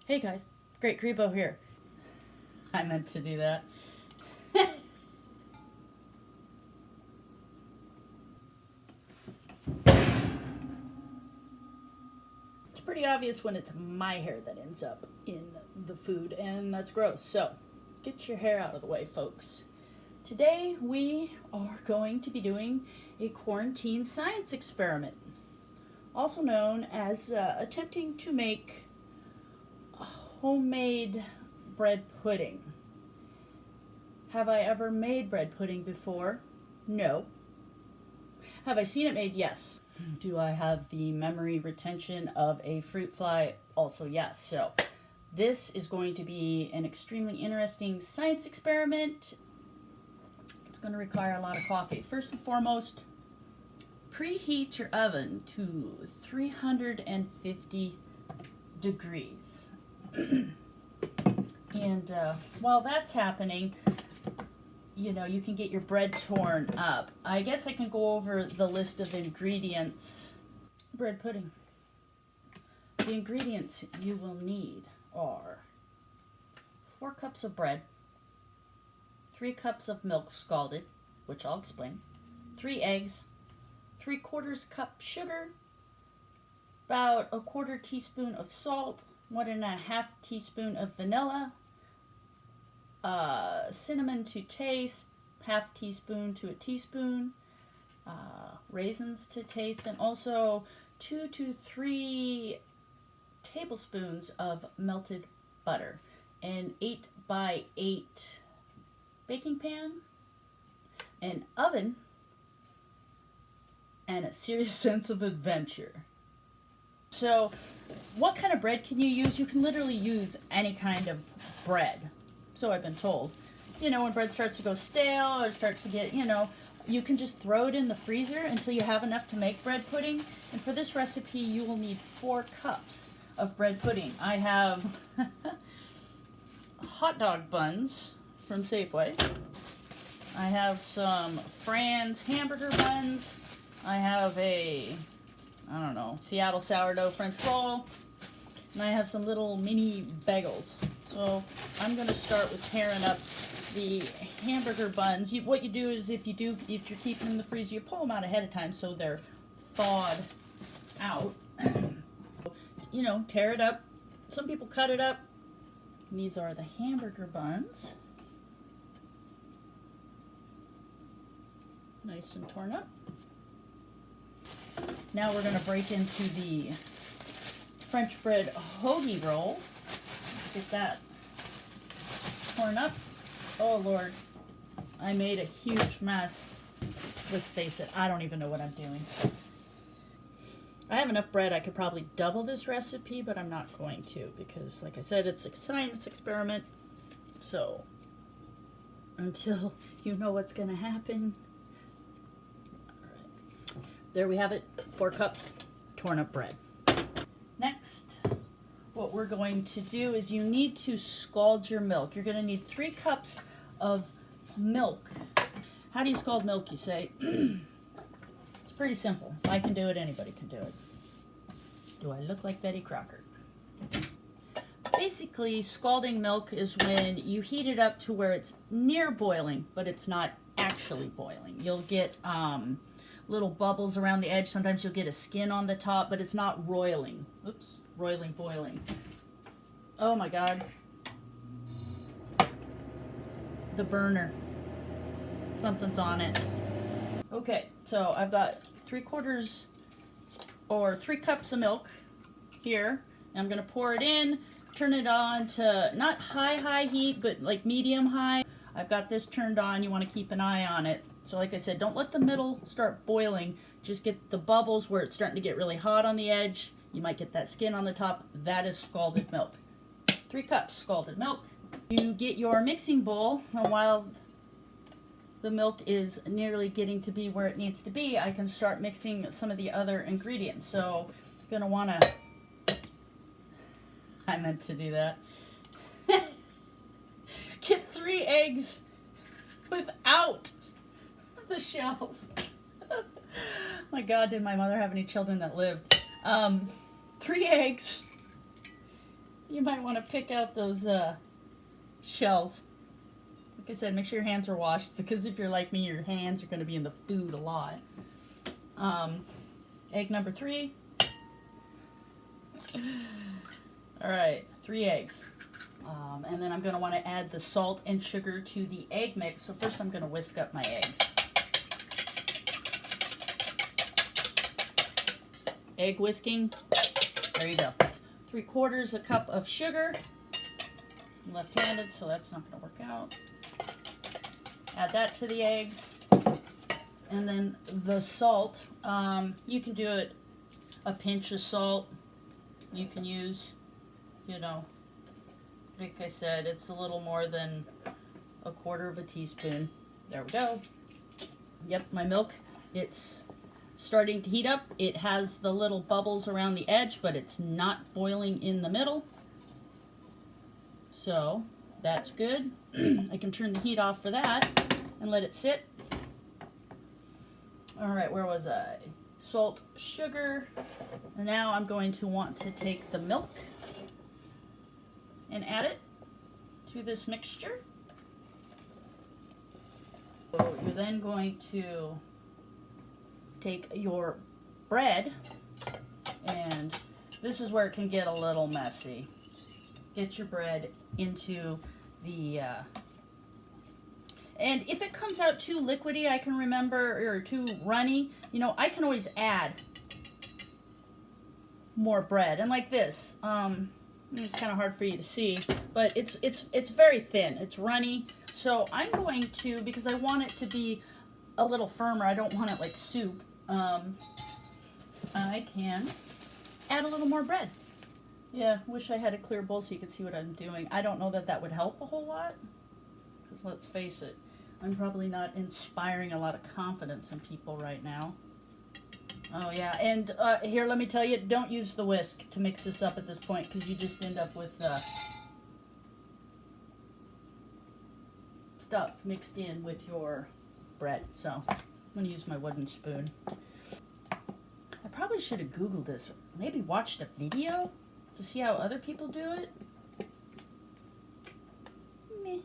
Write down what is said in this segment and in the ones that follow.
Hey guys, Great Grebo here. I meant to do that. It's pretty obvious when it's my hair that ends up in the food, and that's gross. So, get your hair out of the way, folks. Today we are going to be doing a quarantine science experiment, also known as attempting to make homemade bread pudding. Have I ever made bread pudding before? No. Have I seen it made? Yes. Do I have the memory retention of a fruit fly? Also, yes. So, this is going to be an extremely interesting science experiment. It's going to require a lot of coffee. First and foremost, preheat your oven to 350 degrees. And while that's happening, you can get your bread torn up. I guess I can go over the list of ingredients. Bread pudding. The ingredients you will need are 4 cups of bread, 3 cups of milk scalded, which I'll explain, 3 eggs, 3/4 cup sugar, about a 1/4 teaspoon of salt, 1.5 teaspoon of vanilla, cinnamon to taste, 1/2 teaspoon to a teaspoon, raisins to taste, and also 2 to 3 tablespoons of melted butter, an 8x8 baking pan, an oven, and a serious sense of adventure. So, what kind of bread can you use? You can literally use any kind of bread. So I've been told. When bread starts to go stale or starts to get, you can just throw it in the freezer until you have enough to make bread pudding. And for this recipe, you will need 4 cups of bread pudding. I have hot dog buns from Safeway. I have some Fran's hamburger buns. I have a, Seattle sourdough French roll. And I have some little mini bagels. So I'm going to start with tearing up the hamburger buns. What you do is if you're keeping them in the freezer, you pull them out ahead of time so they're thawed out. Tear it up. Some people cut it up. And these are the hamburger buns. Nice and torn up. Now we're going to break into the French bread hoagie roll. Get that torn up. Oh Lord, I made a huge mess. Let's face it, I don't even know what I'm doing. I have enough bread, I could probably double this recipe, but I'm not going to because, like I said, it's a science experiment. So, until you know what's going to happen. Alright, there we have it, 4 cups torn up bread. Next, what we're going to do is you need to scald your milk. You're going to need 3 cups of milk. How do you scald milk, you say? It's pretty simple. If I can do it, anybody can do it. Do I look like Betty Crocker? Basically, scalding milk is when you heat it up to where it's near boiling, but it's not actually boiling. You'll get little bubbles around the edge. Sometimes you'll get a skin on the top, but it's not roiling. Oops. Roiling, boiling. Oh my God. The burner. Something's on it. Okay, so I've got 3 cups of milk here. I'm going to pour it in, turn it on to not high heat, but like medium high. I've got this turned on. You want to keep an eye on it. So like I said, don't let the middle start boiling. Just get the bubbles where it's starting to get really hot on the edge. You might get that skin on the top. That is scalded milk. 3 cups scalded milk. You get your mixing bowl, and while the milk is nearly getting to be where it needs to be, I can start mixing some of the other ingredients. So you're going to want to... I meant to do that. Get 3 eggs without the shells. My God, did my mother have any children that lived? 3 eggs. you might want to pick out those shells. Like I said, make sure your hands are washed, because if you're like me, your hands are going to be in the food a lot. Egg number 3. All right, 3 eggs. And then I'm going to want to add the salt and sugar to the egg mix. So first I'm going to whisk up my eggs. Egg whisking. There you go. 3/4 cup of sugar. I'm left-handed, so that's not going to work out. Add that to the eggs. And then the salt. You can do it a pinch of salt. You can use, you know, like I said, it's a little more than 1/4 teaspoon. There we go. Yep, my milk, it's starting to heat up. It has the little bubbles around the edge, but it's not boiling in the middle. So that's good. I can turn the heat off for that and let it sit. All right, where was I? Salt, sugar. And now I'm going to want to take the milk and add it to this mixture. So you're then going to take your bread, and this is where it can get a little messy. Get your bread into the, and if it comes out too liquidy, I can remember, or too runny, you know, I can always add more bread. And like this, it's kind of hard for you to see, but it's very thin. It's runny. So I'm going to, because I want it to be a little firmer, I don't want it like soup, I can add a little more bread. Yeah, wish I had a clear bowl so you could see what I'm doing. I don't know that that would help a whole lot, because let's face it, I'm probably not inspiring a lot of confidence in people right now. Oh yeah, and here, let me tell you, don't use the whisk to mix this up at this point, because you just end up with stuff mixed in with your bread. So I'm going to use my wooden spoon. I probably should have Googled this, or maybe watched a video to see how other people do it. Meh.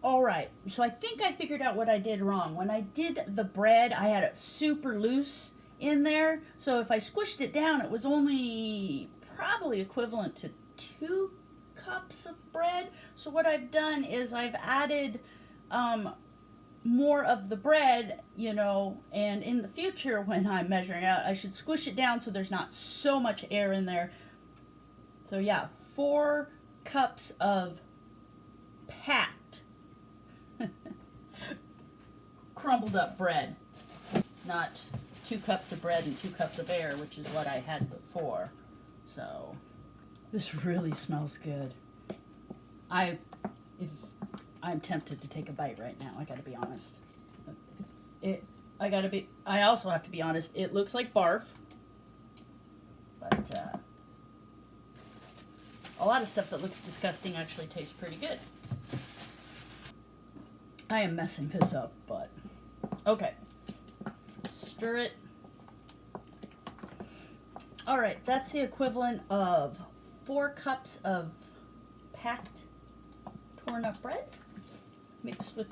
All right, so I think I figured out what I did wrong. When I did the bread, I had it super loose in there. So if I squished it down, it was only probably equivalent to 2 cups of bread. So what I've done is I've added more of the bread, you know, and in the future when I'm measuring out, I should squish it down so there's not so much air in there. So yeah, 4 cups of packed crumbled up bread, not 2 cups of bread and 2 cups of air, which is what I had before. So this really smells good. I'm tempted to take a bite right now. I gotta be honest. I also have to be honest. It looks like barf, but a lot of stuff that looks disgusting actually tastes pretty good. I am messing this up, but okay. Stir it. All right, that's the equivalent of 4 cups of packed torn up bread mixed with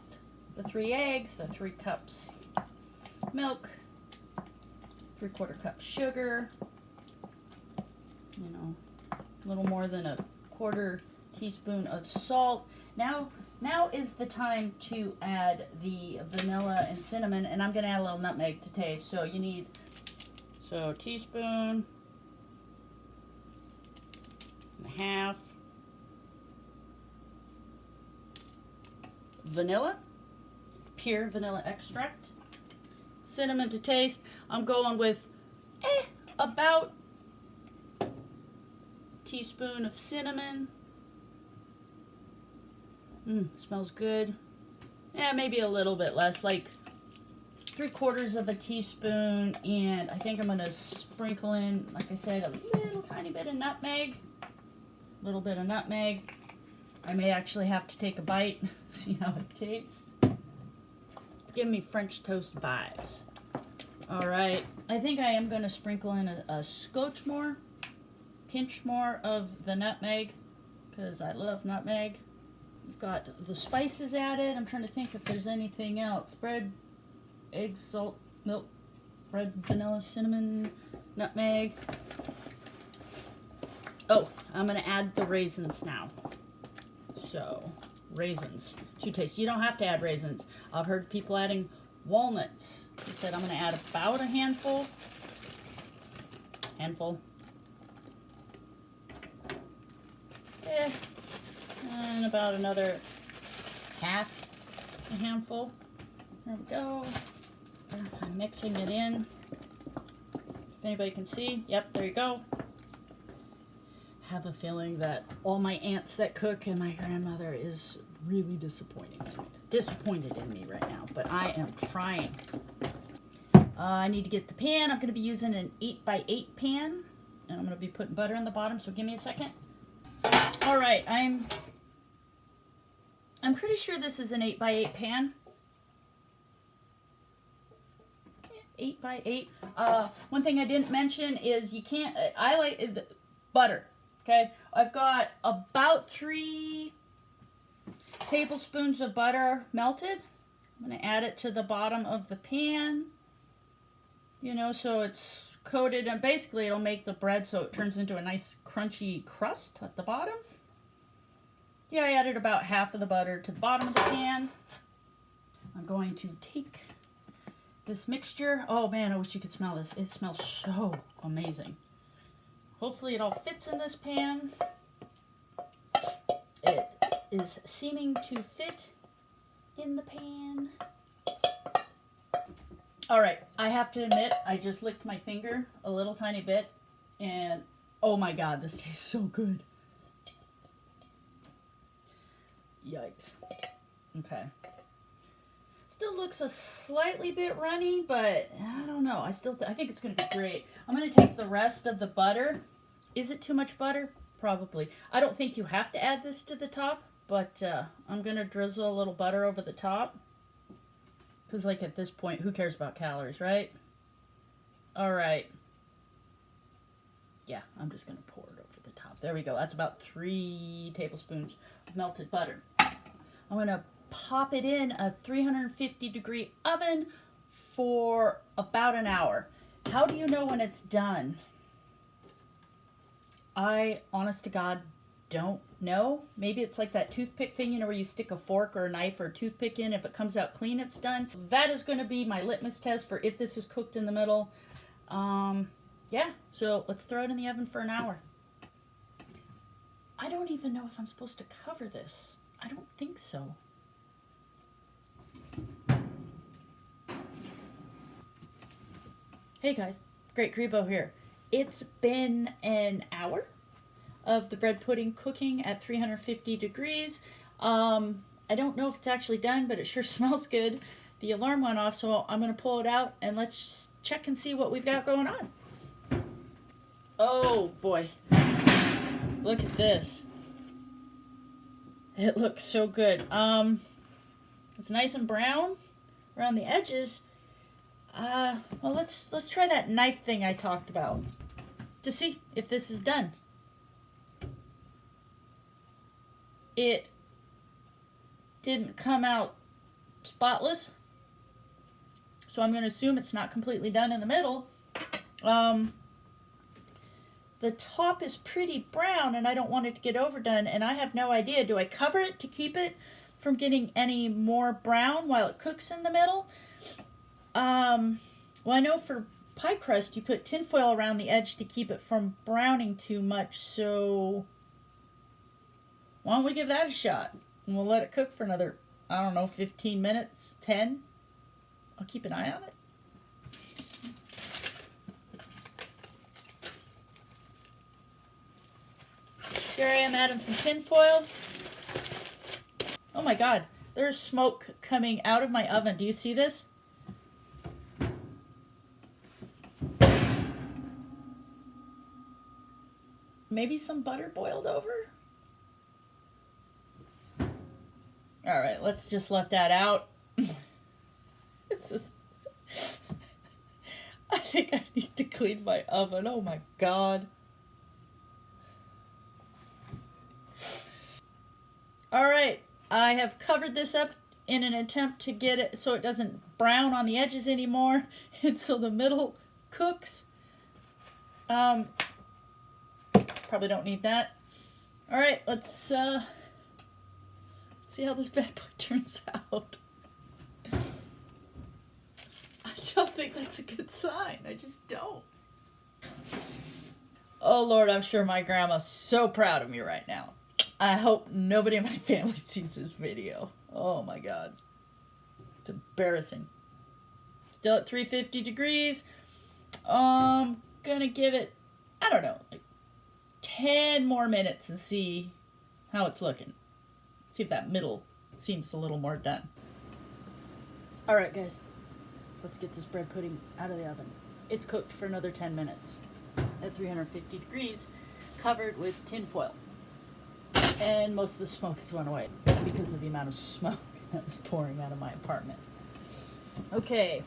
the 3 eggs, the 3 cups milk, 3/4 cup sugar, you know, a little more than 1/4 teaspoon of salt. Now is the time to add the vanilla and cinnamon, and I'm going to add a little nutmeg to taste. So you need, so teaspoon and a half vanilla, pure vanilla extract, cinnamon to taste. I'm going with about a teaspoon of cinnamon. Smells good. Yeah, maybe a little bit less, like 3/4 teaspoon, and I think I'm gonna sprinkle in, like I said, a little tiny bit of nutmeg. A little bit of nutmeg. I may actually have to take a bite, see how it tastes. It's giving me French toast vibes. All right, I think I am going to sprinkle in a pinch more of the nutmeg, because I love nutmeg. We've got the spices added. I'm trying to think if there's anything else. Bread, eggs, salt, milk, bread, vanilla, cinnamon, nutmeg. Oh, I'm going to add the raisins now. So, raisins to taste. You don't have to add raisins. I've heard people adding walnuts. He said I'm going to add about a handful. Yeah. And about another half a handful. There we go. I'm mixing it in. If anybody can see. Yep, there you go. Have a feeling that all my aunts that cook and my grandmother is really disappointed in me right now, but I am trying. I need to get the pan. I'm going to be using an 8x8 pan, and I'm going to be putting butter in the bottom, so give me a second. All right, I'm pretty sure this is an 8x8 pan. 8x8. One thing I didn't mention is you can't, I like butter. Okay, I've got about 3 tablespoons of butter melted. I'm going to add it to the bottom of the pan, you know, so it's coated, and basically it'll make the bread so it turns into a nice crunchy crust at the bottom. Yeah, I added about half of the butter to the bottom of the pan. I'm going to take this mixture. Oh man, I wish you could smell this. It smells so amazing. Hopefully it all fits in this pan. It is seeming to fit in the pan. All right, I have to admit, I just licked my finger a little tiny bit, and oh my God, this tastes so good. Yikes. Okay. Still looks a slightly bit runny, but I don't know. I think it's going to be great. I'm going to take the rest of the butter. Is it too much butter? Probably. I don't think you have to add this to the top, but I'm going to drizzle a little butter over the top. Because, like, at this point, who cares about calories, right? All right. Yeah, I'm just going to pour it over the top. There we go. That's about 3 tablespoons of melted butter. I'm going to pop it in a 350-degree oven for about an hour. How do you know when it's done? I, honest to God, don't know. Maybe it's like that toothpick thing, you know, where you stick a fork or a knife or a toothpick in. If it comes out clean, it's done. That is going to be my litmus test for if this is cooked in the middle. Yeah, so let's throw it in the oven for an hour. I don't even know if I'm supposed to cover this. I don't think so. Hey guys, Great Grebo here. It's been an hour of the bread pudding cooking at 350 degrees. I don't know if it's actually done, but it sure smells good. The alarm went off, so I'm going to pull it out and let's check and see what we've got going on. Oh boy, look at this. It looks so good. It's nice and brown around the edges. Well, let's try that knife thing I talked about to see if this is done. It didn't come out spotless, so I'm going to assume it's not completely done in the middle. The top is pretty brown, and I don't want it to get overdone, and I have no idea. Do I cover it to keep it from getting any more brown while it cooks in the middle? Well, I know for pie crust, you put tin foil around the edge to keep it from browning too much, so why don't we give that a shot? And we'll let it cook for another, I don't know, 15 minutes, 10. I'll keep an eye on it. Here I am adding some tin foil. Oh my God, there's smoke coming out of my oven. Do you see this? Maybe some butter boiled over? All right, let's just let that out. It's just, think I need to clean my oven. Oh my God. All right, I have covered this up in an attempt to get it so it doesn't brown on the edges anymore, and so the middle cooks. Probably don't need that. All right, let's see how this bad boy turns out. I don't think that's a good sign. I just don't. Oh Lord, I'm sure my grandma's so proud of me right now. I hope nobody in my family sees this video. Oh my God. It's embarrassing. Still at 350 degrees. Gonna give it, I don't know, like 10 more minutes and see how it's looking. See if that middle seems a little more done. All right, guys. Let's get this bread pudding out of the oven. It's cooked for another 10 minutes at 350 degrees, covered with tin foil. And most of the smoke has gone away because of the amount of smoke that was pouring out of my apartment. Okay,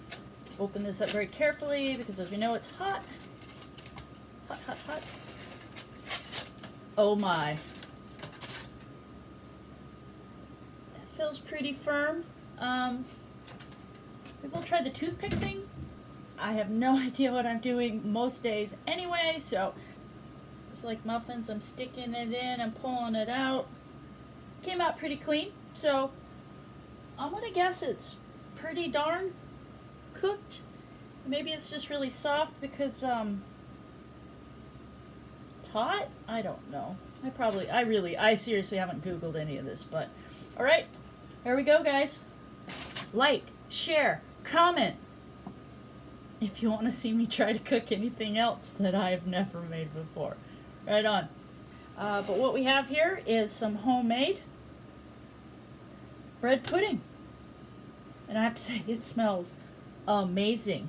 open this up very carefully because as we know it's hot. Hot, hot, hot. Oh my. It feels pretty firm. Maybe we'll try the toothpick thing. I have no idea what I'm doing most days anyway, so just like muffins, I'm sticking it in and pulling it out. Came out pretty clean, so I'm gonna guess it's pretty darn cooked. Maybe it's just really soft because it's hot? I don't know. I seriously haven't Googled any of this, but all right, here we go, guys. Like, share, comment if you want to see me try to cook anything else that I've never made before. Right on. But what we have here is some homemade bread pudding. And I have to say, it smells amazing.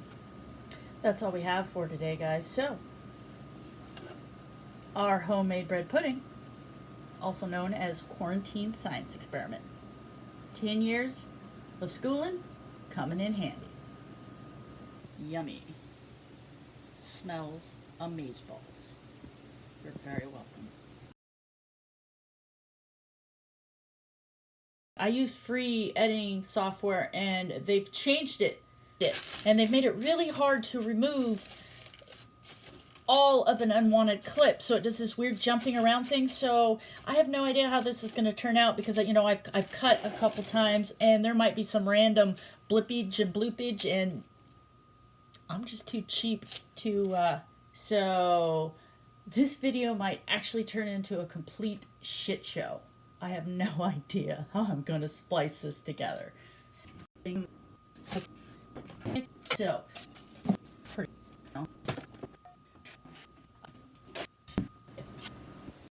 That's all we have for today, guys. So, our homemade bread pudding, also known as Quarantine Science Experiment. 10 years of schooling coming in handy. Yummy. Smells amazeballs. You're very welcome. I use free editing software and they've changed it. And they've made it really hard to remove all of an unwanted clip. So it does this weird jumping around thing. So I have no idea how this is going to turn out because, you know, I've cut a couple times and there might be some random blippage and bloopage and I'm just too cheap to, so this video might actually turn into a complete shit show. I have no idea how I'm going to splice this together. So,